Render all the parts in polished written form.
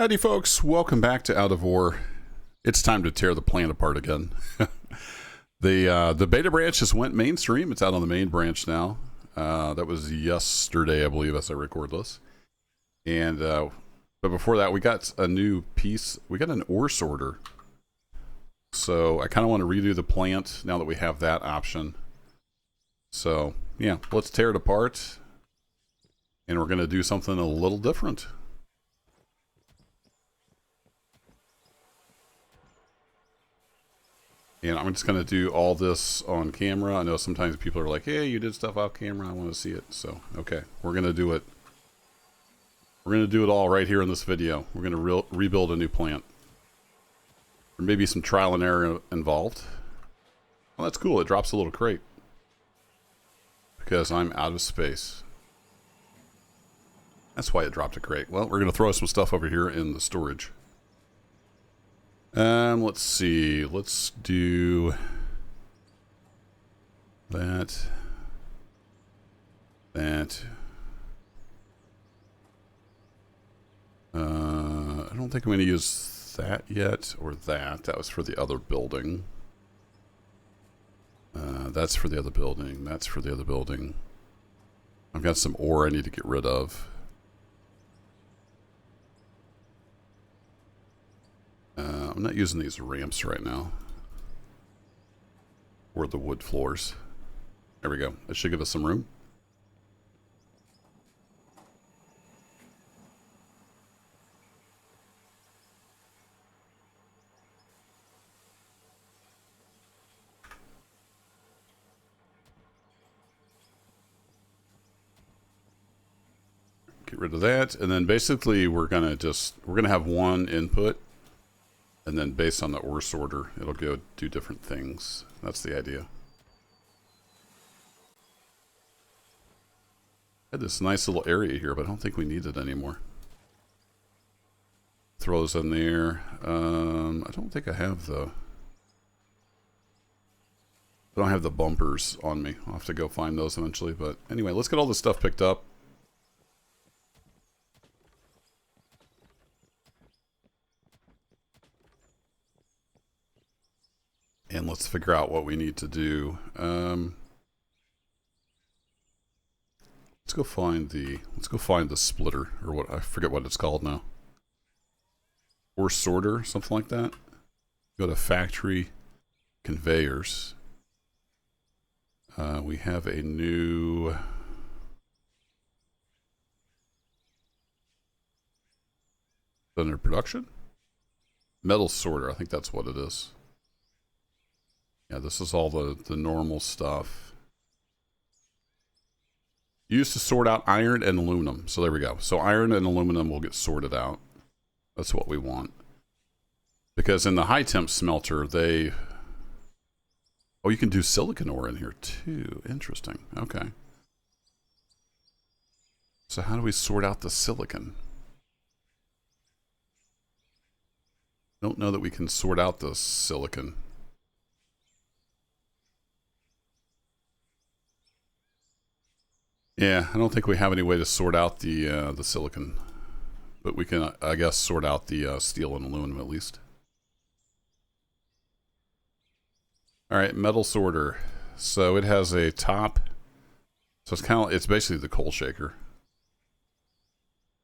Howdy folks, welcome back to Out of Ore. It's time to tear the plant apart again. The beta branch just went mainstream. It's out on the main branch now. That was yesterday, I believe, as I record this. And but before that, we got a new piece. We got an ore sorter. So I kind of want to redo the plant now that we have that option. So yeah, let's tear it apart. And we're going to do something a little different. And I'm just going to do all this on camera. I know sometimes people are like, hey, you did stuff off camera. I want to see it. So, okay, we're going to do it. We're going to do it all right here in this video. We're going to rebuild a new plant. There may be some trial and error involved. Well, that's cool. It drops a little crate. Because I'm out of space. That's why it dropped a crate. Well, we're going to throw some stuff over here in the storage. Let's see. Let's do that. I don't think I'm going to use that yet, or that. That was for the other building. That's for the other building. That's for the other building. I've got some ore I need to get rid of. I'm not using these ramps right now. Or the wood floors. There we go. That should give us some room. Get rid of that. And then basically we're gonna have one input. And then based on the ore sorter, it'll go do different things. That's the idea. I had this nice little area here, but I don't think we need it anymore. Throw those in there. I don't think I have the... I don't have the bumpers on me. I'll have to go find those eventually. But anyway, let's get all this stuff picked up. And let's figure out what we need to do. Let's go find the splitter, or what, I forget what it's called now. Or sorter, something like that. Go to factory conveyors. We have a new under production metal sorter. I think that's what it is. Yeah, this is all the normal stuff. Used to sort out iron and aluminum. So there we go. So iron and aluminum will get sorted out. That's what we want. Because in the high temp smelter, they... Oh, you can do silicon ore in here too. Interesting. Okay. So how do we sort out the silicon? Don't know that we can sort out the silicon. Yeah, I don't think we have any way to sort out the silicon, but we can, I guess, sort out the steel and aluminum at least. All right, metal sorter. So it has a top. So it's basically the coal shaker.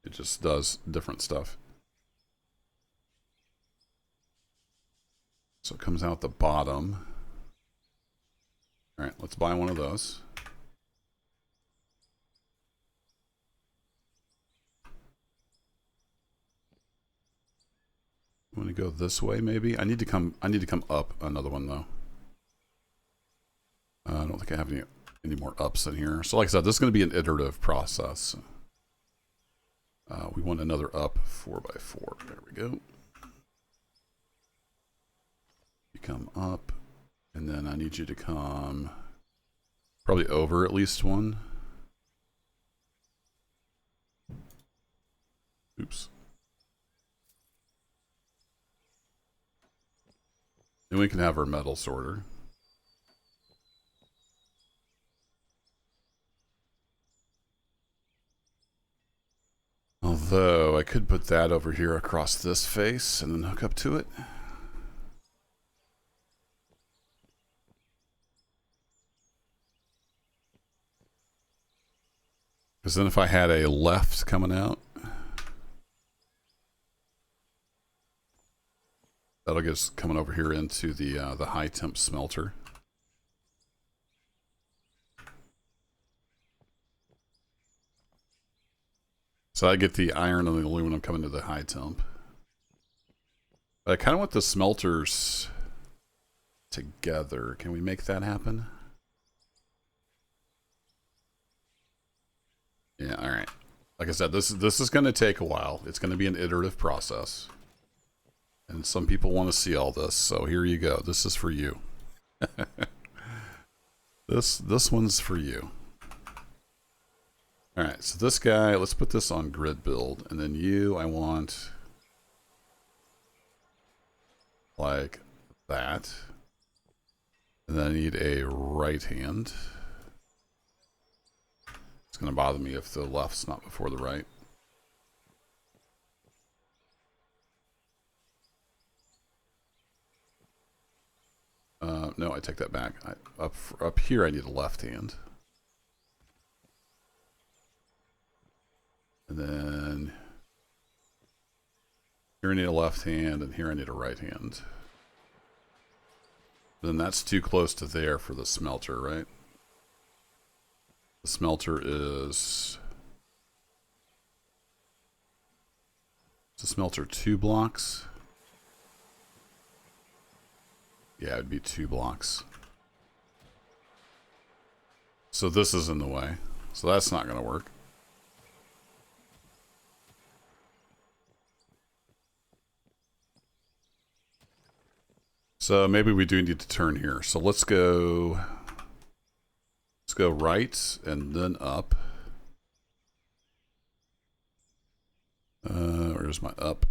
It just does different stuff. So it comes out the bottom. All right, let's buy one of those. I'm gonna go this way maybe. I need to come up another one though. I don't think I have any more ups in here. So like I said, this is gonna be an iterative process. We want another up 4x4. There we go. You come up, and then I need you to come probably over at least one. Oops. Then we can have our metal sorter. Although I could could put that over here across this face and then hook up to it. Because then if I had a left coming out, that'll get us coming over here into the high temp smelter. So I get the iron and the aluminum coming to the high temp. But I kind of want the smelters together. Can we make that happen? Yeah, all right. Like I said, this is going to take a while. It's going to be an iterative process. And some people want to see all this, so here you go. This is for you. This one's for you. All right, so this guy, let's put this on grid build, and then you, I want like that. And then I need a right hand. It's going to bother me if the left's not before the right. No, I take that back. Up here, I need a left hand. And then here I need a left hand, and here I need a right hand. Then that's too close to there for the smelter, right? The smelter is... Is the smelter 2 blocks? Yeah, it'd be 2 blocks. So this is in the way. So that's not going to work. So maybe we do need to turn here. So let's go right and then up. Where's my up?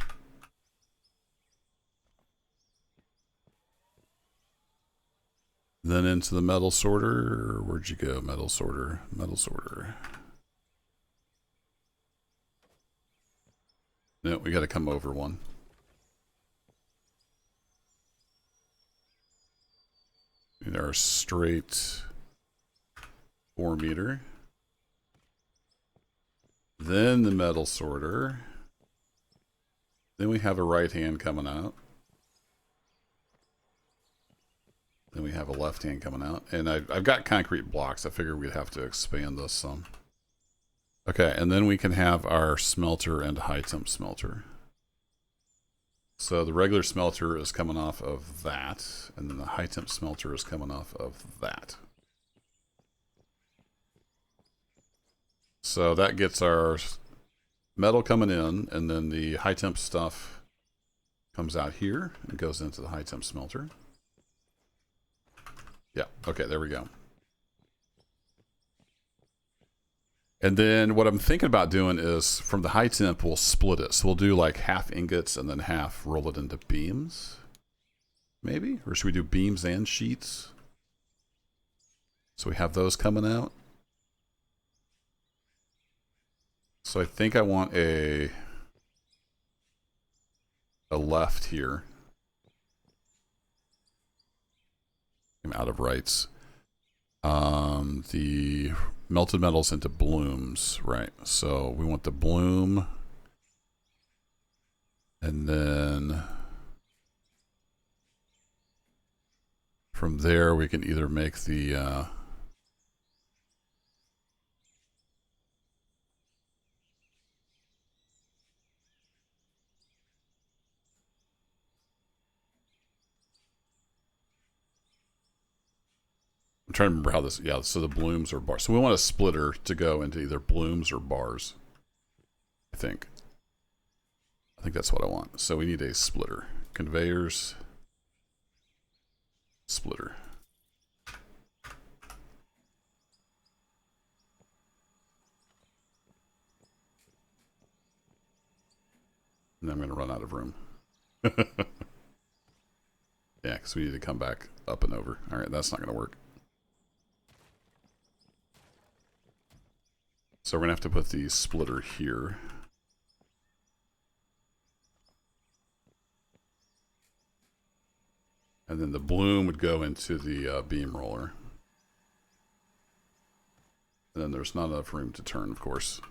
Then into the metal sorter. Where'd you go? Metal sorter. Metal sorter. No, we got to come over one. Need our straight 4 meter. Then the metal sorter. Then we have a right hand coming out. Then we have a left hand coming out. And I've got concrete blocks. I figured we'd have to expand this some. Okay, and then we can have our smelter and high temp smelter. So the regular smelter is coming off of that, and then the high temp smelter is coming off of that. So that gets our metal coming in, and then the high temp stuff comes out here and goes into the high temp smelter. Yeah, okay, there we go. And then what I'm thinking about doing is from the high temp, we'll split it. So we'll do like half ingots and then half roll it into beams. Maybe? Or should we do beams and sheets? So we have those coming out. So I think I want a left here. I'm out of rights. The melted metals into blooms, right? So we want the bloom, and then from there we can either make the I'm trying to remember how this, yeah, so the blooms or bars. So we want a splitter to go into either blooms or bars. I think that's what I want. So we need a splitter. Conveyors. Splitter. And I'm going to run out of room. Yeah, because we need to come back up and over. All right, that's not going to work. So we're going to have to put the splitter here. And then the bloom would go into the beam roller. And then there's not enough room to turn, of course.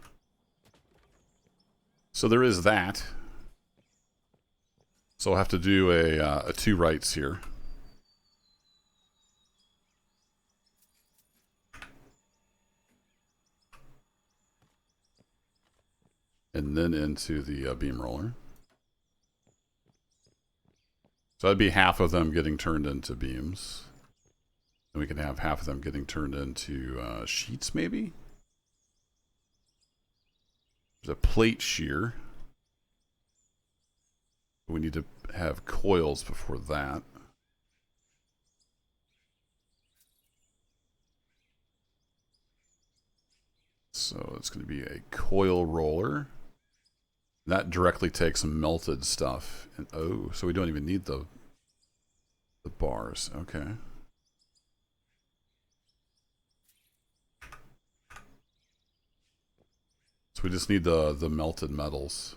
So there is that. So I'll have to do a 2 rights here. And then into the beam roller. So that'd be half of them getting turned into beams. And we can have half of them getting turned into sheets, maybe? There's a plate shear. We need to have coils before that. So it's going to be a coil roller. That directly takes some melted stuff. And oh, so we don't even need the bars. Okay. So we just need the melted metals.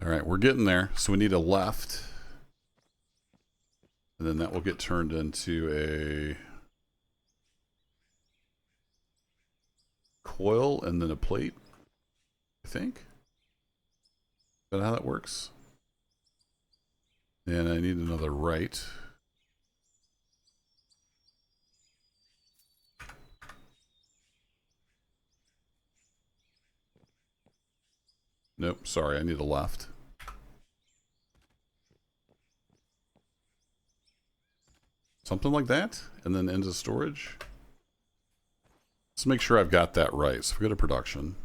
All right, we're getting there. So we need a left. And then that will get turned into a coil and then a plate, I think. Is that how that works? And I need another right. Nope, sorry, I need a left. Something like that, and then into storage. Let's make sure I've got that right. So we go to production.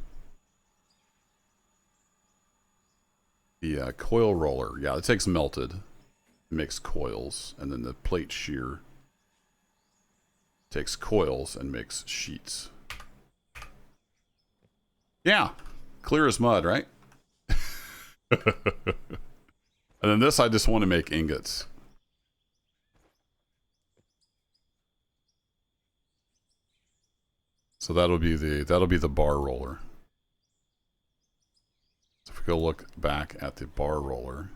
The coil roller, yeah, it takes melted. It makes coils, and then the plate shear takes coils and makes sheets. Yeah, clear as mud, right? And then this, I just want to make ingots. So that'll be the bar roller. So if we go look back at the bar roller,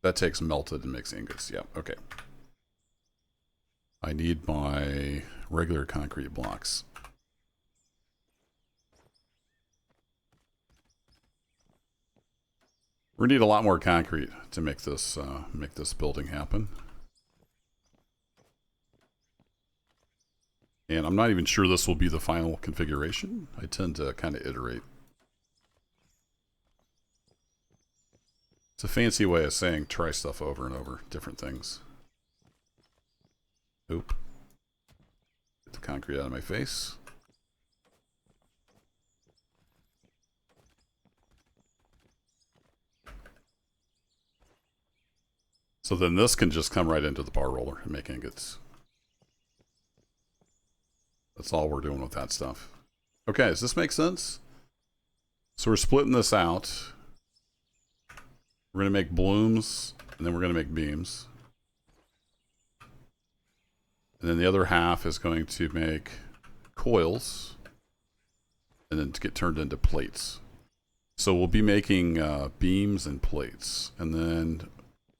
that takes melted and makes ingots. Yeah, okay. I need my regular concrete blocks. We need a lot more concrete to make this building happen. And I'm not even sure this will be the final configuration. I tend to kind of iterate. It's a fancy way of saying try stuff over and over, different things. Oop. Get the concrete out of my face. So then this can just come right into the bar roller and make ingots. That's all we're doing with that stuff. Okay, does this make sense? So we're splitting this out. We're going to make blooms, and then we're going to make beams. And then the other half is going to make coils, and then to get turned into plates. So we'll be making beams and plates. And then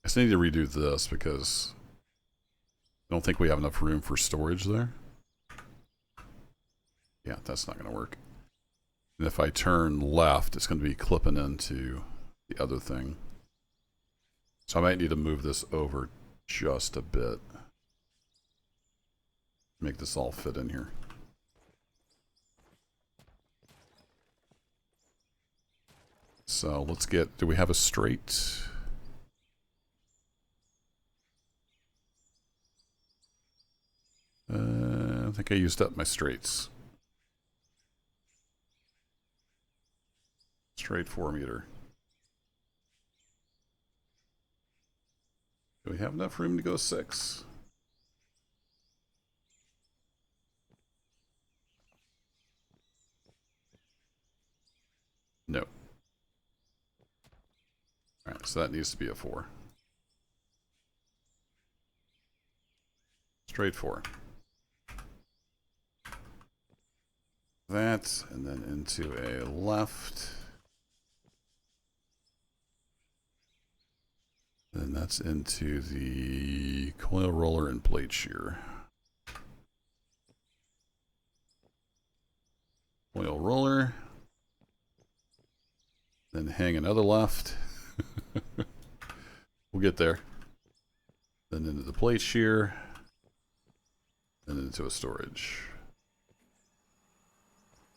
I still need to redo this because I don't think we have enough room for storage there. Yeah, that's not going to work. And if I turn left, it's going to be clipping into the other thing. So I might need to move this over just a bit. Make this all fit in here. So let's get, do we have a straight? I think I used up my straights. Straight 4 meter. Do we have enough room to go 6? No. Alright, so that needs to be a 4. Straight 4. That, and then into a left. And And that's into the coil roller and plate shear. Coil roller. Then hang another left. We'll get there. Then into the plate shear. Then into a storage.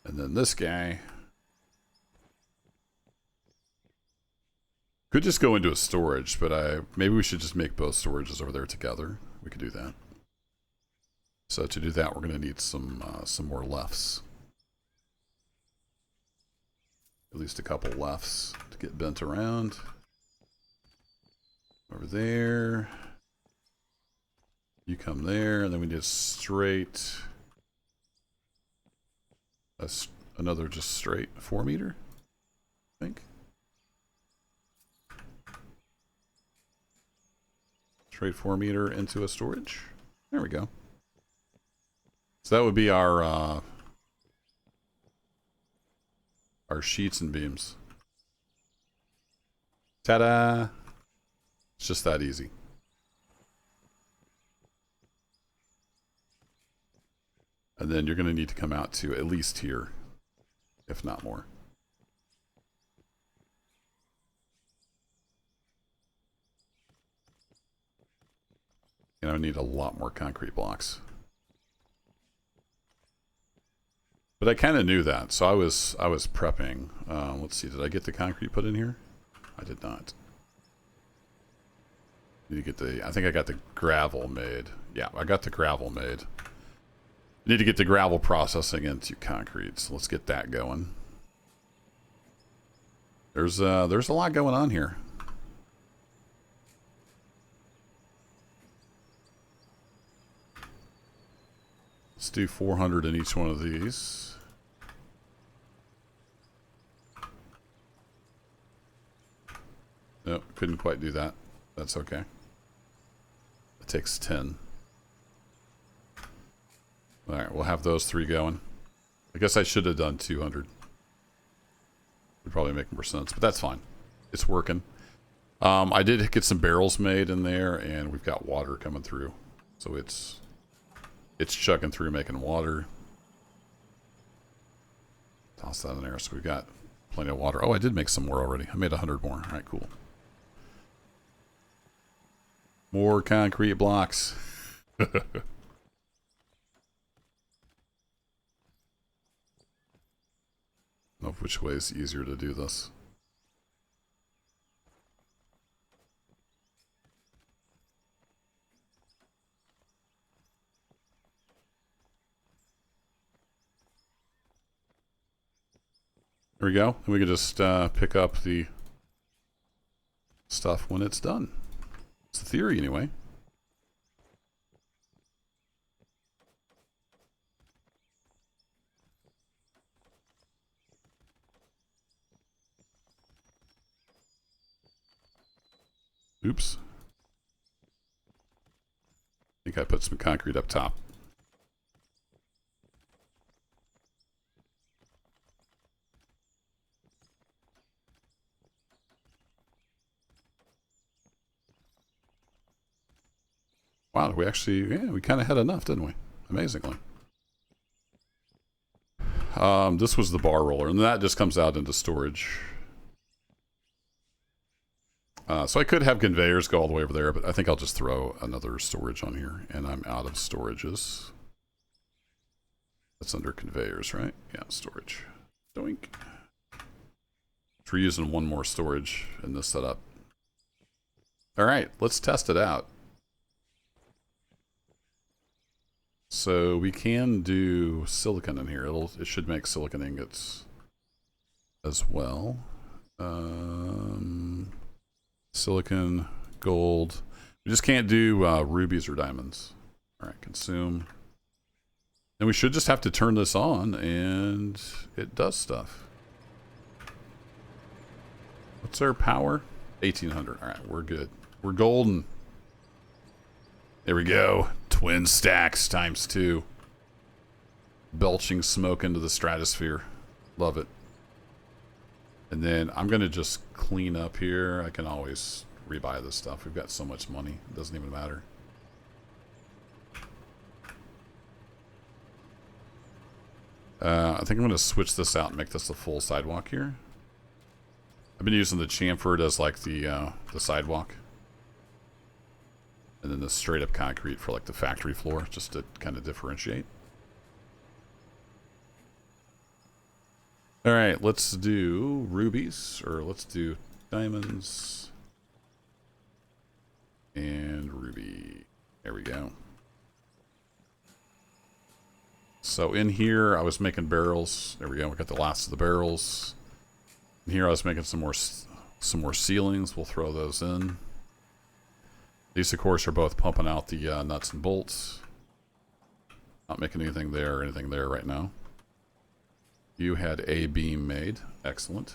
And then this guy could just go into a storage, but maybe we should just make both storages over there together. We could do that. So to do that, we're going to need some more lefts. At least a couple lefts to get bent around. Over there. You come there, and then we need a straight. Another just straight 4 meter, I think. Straight 4 meter into a storage. There we go. So that would be our sheets and beams. Ta-da! It's just that easy. And then you're going to need to come out to at least here, if not more. And I need a lot more concrete blocks. But I kind of knew that, so I was prepping. Let's see, did I get the concrete put in here? I did not. Need to get I think I got the gravel made. Yeah, I got the gravel made. Need to get the gravel processing into concrete, so let's get that going. There's a lot going on here. Let's do 400 in each one of these. Nope, couldn't quite do that. That's okay. It takes 10. Alright, we'll have those 3 going. I guess I should have done 200. Would probably make more sense, but that's fine. It's working. I did get some barrels made in there, and we've got water coming through. So it's chugging through, making water. Toss that in there, so we've got plenty of water. Oh, I did make some more already. I made 100 more. Alright, cool. More concrete blocks. Of which way is easier to do this. There we go. And we can just pick up the stuff when it's done. It's the theory anyway. Oops. I think I put some concrete up top. Wow, we actually, yeah, we kind of had enough, didn't we? Amazingly. This was the bar roller, and that just comes out into storage. So I could have conveyors go all the way over there, but I think I'll just throw another storage on here, and I'm out of storages. That's under conveyors, right? Yeah, storage. Doink. We're using one more storage in this setup. All right, let's test it out. So we can do silicon in here. It should make silicon ingots as well. Silicon, gold. We just can't do rubies or diamonds. All right, consume. And we should just have to turn this on, and it does stuff. What's our power? 1800. All right, we're good. We're golden. There we go. Twin stacks times 2. Belching smoke into the stratosphere. Love it. And then I'm going to just clean up here. I can always rebuy this stuff. We've got so much money. It doesn't even matter. I think I'm going to switch this out and make this a full sidewalk here. I've been using the chamfered as like the sidewalk. And then the straight up concrete for like the factory floor, just to kind of differentiate. Alright, let's do rubies, or let's do diamonds. And ruby. There we go. So in here, I was making barrels. There we go. We got the last of the barrels. In here, I was making some more ceilings. We'll throw those in. These, of course, are both pumping out the nuts and bolts. Not making anything there or anything there right now. You had a beam made. Excellent.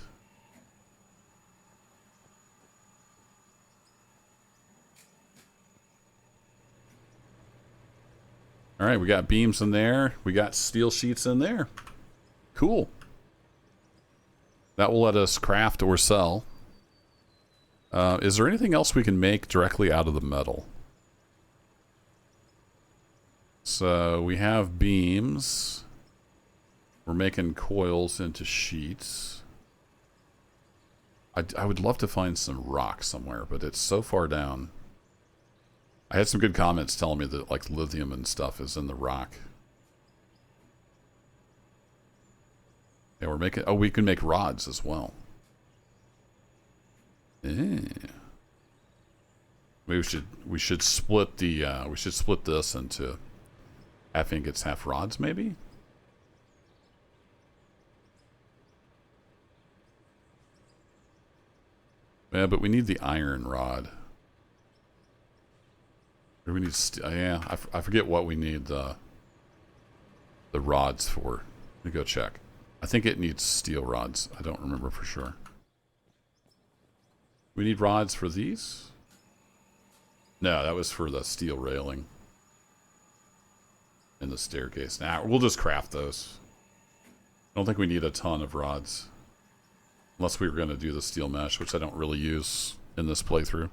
All right, we got beams in there. We got steel sheets in there. Cool. That will let us craft or sell. Is there anything else we can make directly out of the metal? So we have beams. We're making coils into sheets. I would love to find some rock somewhere, but it's so far down. I had some good comments telling me that like lithium and stuff is in the rock. Yeah, we're making. Oh, we can make rods as well. Yeah. Maybe we should split the we should split this into half ingots, half rods, maybe. Yeah, but we need the iron rod. Or we need yeah, I forget what we need the rods for. Let me go check. I think it needs steel rods. I don't remember for sure. We need rods for these? No, that was for the steel railing. And the staircase. Nah, we'll just craft those. I don't think we need a ton of rods. Unless we were going to do the steel mesh, which I don't really use in this playthrough.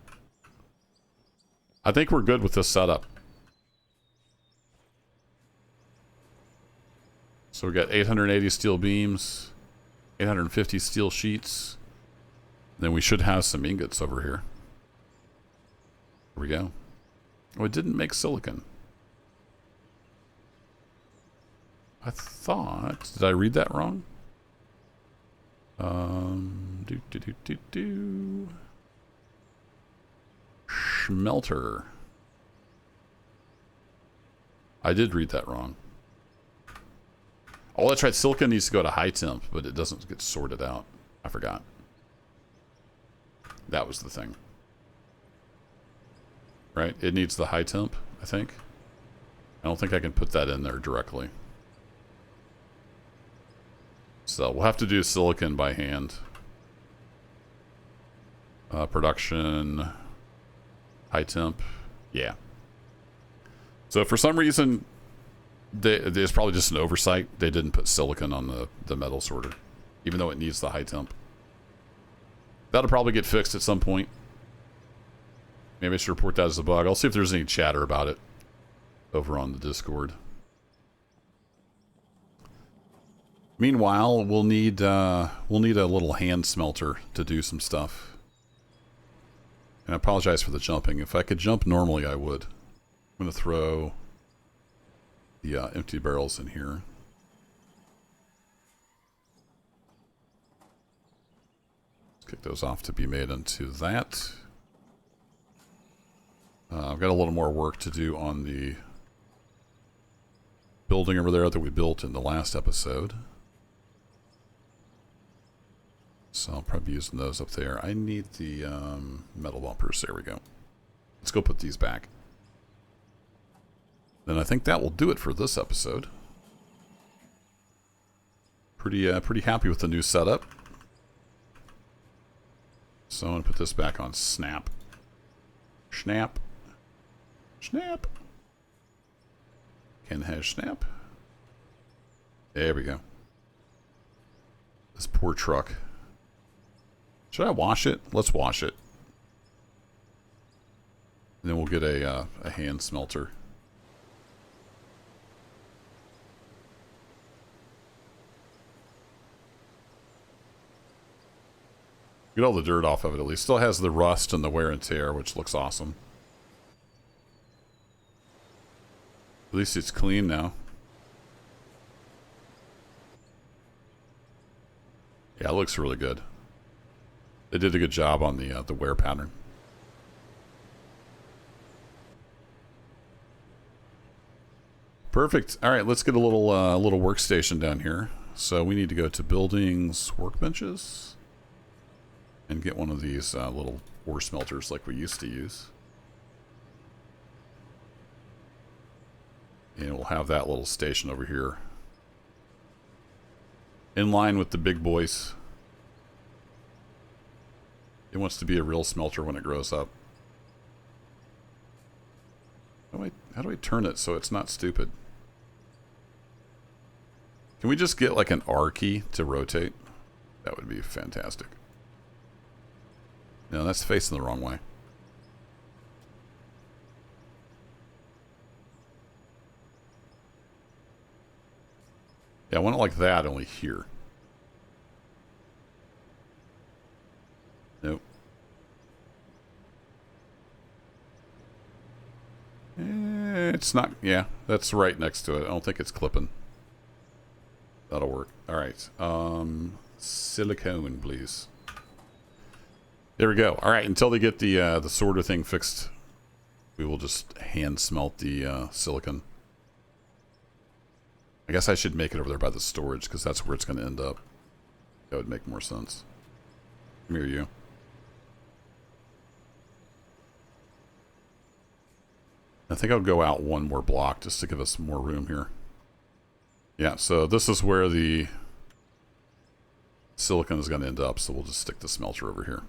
I think we're good with this setup. So we got 880 steel beams, 850 steel sheets. Then we should have some ingots over here. Here we go. Oh, it didn't make silicon. I thought... Did I read that wrong? Smelter. I did read that wrong. Oh, that's right. Silicon needs to go to high temp, but it doesn't get sorted out. I forgot. That was the thing. Right? It needs the high temp, I think. I don't think I can put that in there directly. So we'll have to do silicon by hand. Production, high temp, yeah. So for some reason, there's probably just an oversight. They didn't put silicon on the metal sorter, even though it needs the high temp. That'll probably get fixed at some point. Maybe I should report that as a bug. I'll see if there's any chatter about it over on the Discord. Meanwhile, we'll need a little hand smelter to do some stuff. And I apologize for the jumping. If I could jump normally, I would. I'm going to throw the empty barrels in here. Let's kick those off to be made into that. I've got a little more work to do on the building over there that we built in the last episode. So I'll probably be using those up there. I need the metal bumpers. There we go. Let's go put these back. Then I think that will do it for this episode. Pretty happy with the new setup. So I'm going to put this back on snap. Snap. Snap. Can hash snap. There we go. This poor truck. Should I wash it? Let's wash it. And then we'll get a hand smelter. Get all the dirt off of it at least. Still has the rust and the wear and tear, which looks awesome. At least it's clean now. Yeah, it looks really good. They did a good job on the wear pattern. Perfect. All right, let's get a little workstation down here. So we need to go to buildings, workbenches, and get one of these little ore smelters like we used to use. And we'll have that little station over here, in line with the big boys. It wants to be a real smelter when it grows up. How do I turn it so it's not stupid? Can we just get like an R key to rotate? That would be fantastic. No, that's facing the wrong way. Yeah, I want it like that, only here. Nope. It's not, yeah, that's right next to it. I don't think it's clipping. That'll work. All right. Silicone, please. There we go. All right. Until they get the sorter thing fixed, we will just hand smelt the silicon. I guess I should make it over there by the storage because that's where it's going to end up. That would make more sense. Come here, you. I think I'll go out one more block just to give us more room here. Yeah, so this is where the silicon is going to end up, so we'll just stick the smelter over here.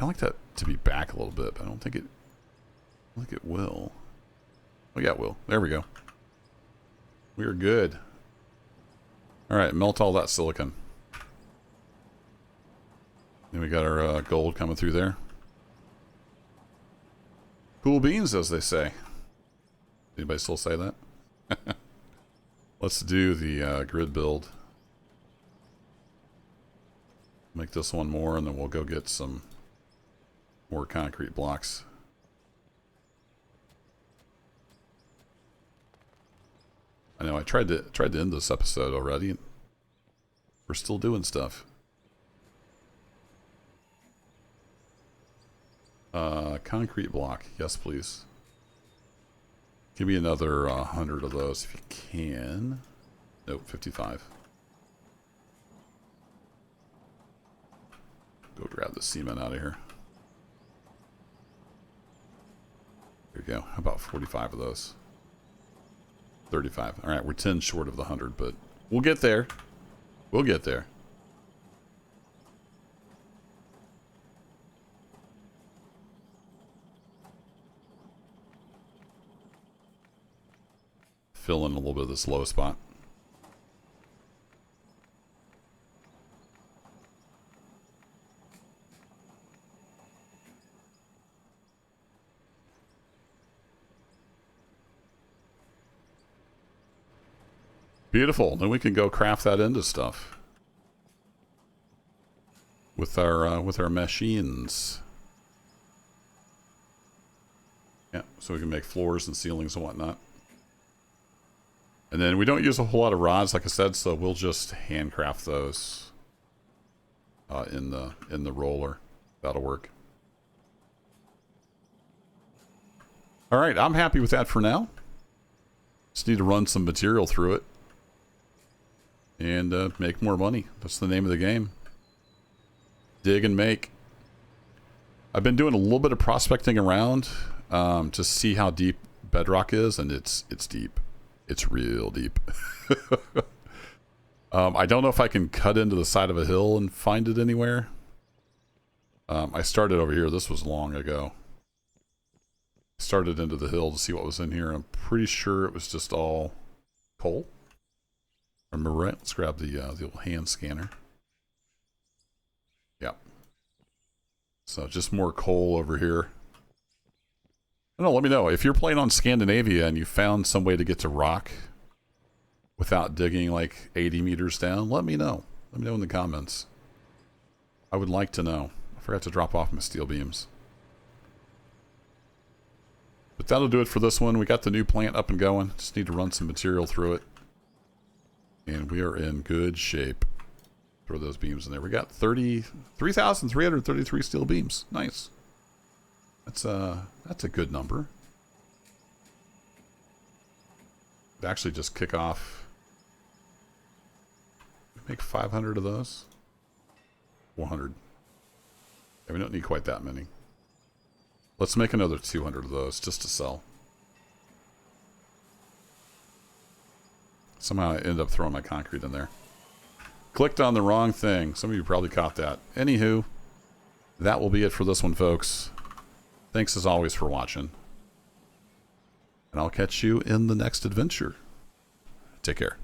I like that to be back a little bit, but I don't think it will. Oh yeah, it will. There we go. We are good. Alright, melt all that silicon. Then we got our gold coming through there. Cool beans, as they say. Anybody still say that? Let's do the grid build. Make this one more, and then we'll go get some more concrete blocks. I know I tried to end this episode already, and we're still doing stuff. Concrete block, yes please. Give me another 100 of those if you can. Nope, 55. Go grab the cement out of here. There you go. How about 45 of those? 35. All right, we're 10 short of the 100, but we'll get there. We'll get there. Fill in a little bit of this low spot. Beautiful. Then we can go craft that into stuff with our machines. Yeah, so we can make floors and ceilings and whatnot. And then we don't use a whole lot of rods, like I said, so we'll just handcraft those in the roller. That'll work. All right, I'm happy with that for now. Just need to run some material through it and make more money. That's the name of the game. Dig and make. I've been doing a little bit of prospecting around to see how deep bedrock is, and it's deep. It's real deep. I don't know if I can cut into the side of a hill and find it anywhere. I started over here. This was long ago. Started into the hill to see what was in here. I'm pretty sure it was just all coal. Remember right? Let's grab the old hand scanner. Yep. So just more coal over here. I don't know, let me know. If you're playing on Scandinavia and you found some way to get to rock without digging like 80 meters down, let me know. Let me know in the comments. I would like to know. I forgot to drop off my steel beams. But that'll do it for this one. We got the new plant up and going. Just need to run some material through it. And we are in good shape. Throw those beams in there. We got 3,333 steel beams. Nice. That's a good number. It'd actually just kick off. Make 500 of those. 400. Yeah, we don't need quite that many. Let's make another 200 of those just to sell. Somehow I ended up throwing my concrete in there. Clicked on the wrong thing. Some of you probably caught that. Anywho, that will be it for this one, folks. Thanks as always for watching. And I'll catch you in the next adventure. Take care.